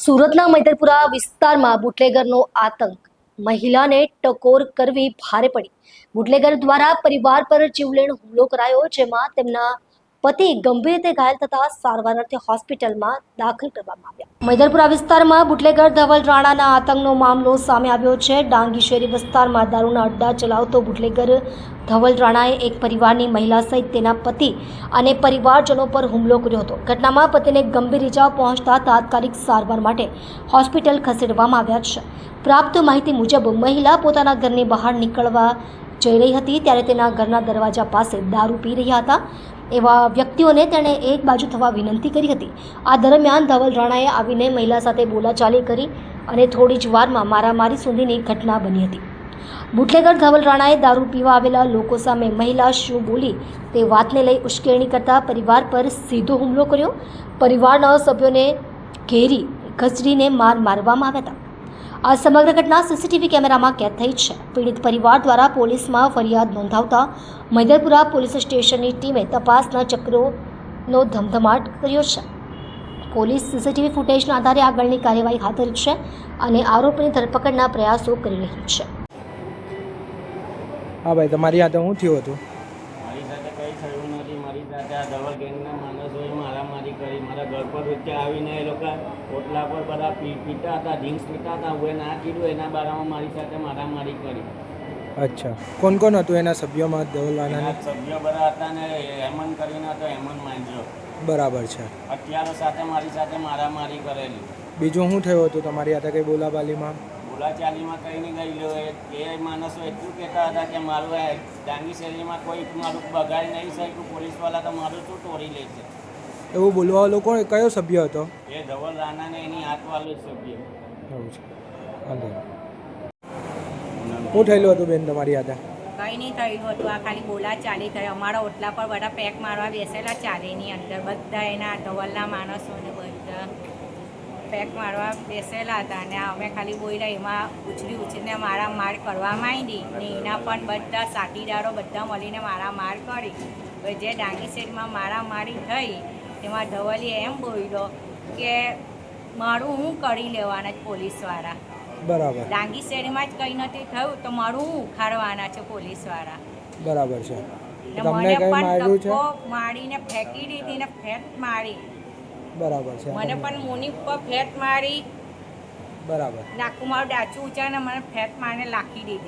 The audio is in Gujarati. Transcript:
સુરતના મૈદરપુરા વિસ્તારમાં બુટલેગરનો આતંક, મહિલાને ટકોર કરવી ભારે પડી. બુટલેગર દ્વારા પરિવાર પર જીવલેણ હુમલો કરાયો, જેમાં તેમના પતિ ગંભીર રીતે ઘાયલ થતા સારવાર અર્થે હોસ્પિટલમાં દાખલ કરવામાં આવ્યા. મૈદરપુરા વિસ્તારમાં બુટલેગર ધવલ રાણાના આતંકનો મામલો સામે આવ્યો છે. ડાંગી શેરી વિસ્તારમાં દારૂના અડ્ડા ચલાવતો બુટલેગર ધવલ રાણાએ એક પરિવારની મહિલા સહિત તેના પતિ અને પરિવારજનો પર હુમલો કર્યો હતો. ઘટનામાં પતિને ગંભીર ઇજાઓ પહોંચતા તાત્કાલિક સારવાર માટે હોસ્પિટલ ખસેડવામાં આવ્યા છે. પ્રાપ્ત માહિતી મુજબ મહિલા પોતાના ઘરની બહાર નીકળવા જઈ રહી હતી, ત્યારે તેના ઘરના દરવાજા પાસે દારૂ પી રહ્યા હતા એવા વ્યક્તિઓને તેણે એક બાજુ થવા વિનંતી કરી હતી. આ દરમિયાન ધવલ રાણાએ આવીને મહિલા સાથે બોલાચાલી કરી અને થોડી જ વારમાં મારામારી સુધીની ઘટના બની હતી. બુટલેગર ધવલ રાણાએ દારૂ પીવા આવેલા લોકો સામે મહિલા શું બોલી તે વાતને લઈ ઉશ્કેરણી કરતા પરિવાર પર સીધો હુમલો કર્યો. પરિવારના સભ્યોને ઘેરી ખસેડીને મારવામાં આવ્યા હતા. આ સમગ્ર ઘટના સીસીટીવી કેમેરામાં કેદ થઈ છે. પીડિત પરિવાર દ્વારા પોલીસમાં ફરિયાદ નોંધાવતા મૈદરપુરા પોલીસ સ્ટેશનની ટીમે તપાસના ચક્રોનો ધમધમાટ કર્યો છે. પોલીસ સીસીટીવી ફૂટેજના આધારે આગળની કાર્યવાહી હાથ ધરી છે અને આરોપીની ધરપકડના પ્રયાસો કરી રહી છે. હા ભાઈ, તમારી સાથે શું થયું હતું? મારી સાથે કંઈ થયું નથી. મારી સાથે આ ધવલ ગેંગના માણસોએ મારામારી કરી. મારા ઘર પર રીતે આવીને એ લોકો ઓટલા પર બધા પીતા હતા, ડ્રિંક્સ પીતા હતા. હું ના કીધું એના બારામાં મારી સાથે મારામારી કરી. અચ્છા, કોણ કોણ હતું એના સભ્યોમાં ધવલ રાણાના? સભ્યો બધા હતા ને હેમંત કરીને હતો, હેમંત માંજો. બરાબર છે. અત્યારે સાથે મારી સાથે મારામારી કરેલી. બીજું શું થયું હતું તમારી સાથે કઈ બોલાબાલીમાં? બોલાચાલીમાં કંઈ નહીં ગયેલો. એ માણસો એટલું કહેતા હતા કે મારું ડાંગી શેરીમાં કોઈ મારું બગાડી નહીં શક્યું. પોલીસવાળા તો મારું શું તોડી લે છે. એવું બોલવાવાળો કોણ, કયો સભ્ય હતો? એ ધવલ રાણાને એની હાથવાળો જ સભ્ય. એવું છે. વાંધો નહીં. શું થયેલું હતું બેન તમારી સાથે? કંઈ નહીં થયેલું હતું. આ ખાલી બોલાચાલી થઈ. અમારા ઓટલા પર બધા પેક મારવા બેસેલા ચાલીની અંદર બધા એના ધવલના માણસોને બધા પેક મારવા બેસેલા હતા અને અમે ખાલી બોલ્યા એમાં ઉછળીને મારા માર કરવા માંડી ને એના પણ બધા સાથીદારો બધા મળીને મારા માર કરી. જે ડાંગી શેરીમાં મારામારી થઈ એમાં ધવલીએ એમ બોલ્યો કે મારું હું કરી લેવાના જ પોલીસવાળા. બરાબર. ડાંગી શેરીમાં જ કંઈ નથી થયું તો મારું હું ઉખાડવાના છે પોલીસવાળા. બરાબર છે. ને તમને મને કઈ પણ માર્યું છે? ધક્કો મારીને ફેંકી દીધી ને ફેટ મારી. બરાબર છે. મને પણ મુની ઉપર ફેટ મારી. બરાબર. નાખું મારું ડાચું ઊંચા ને મને ફેટ મારીને લાખી દીધી.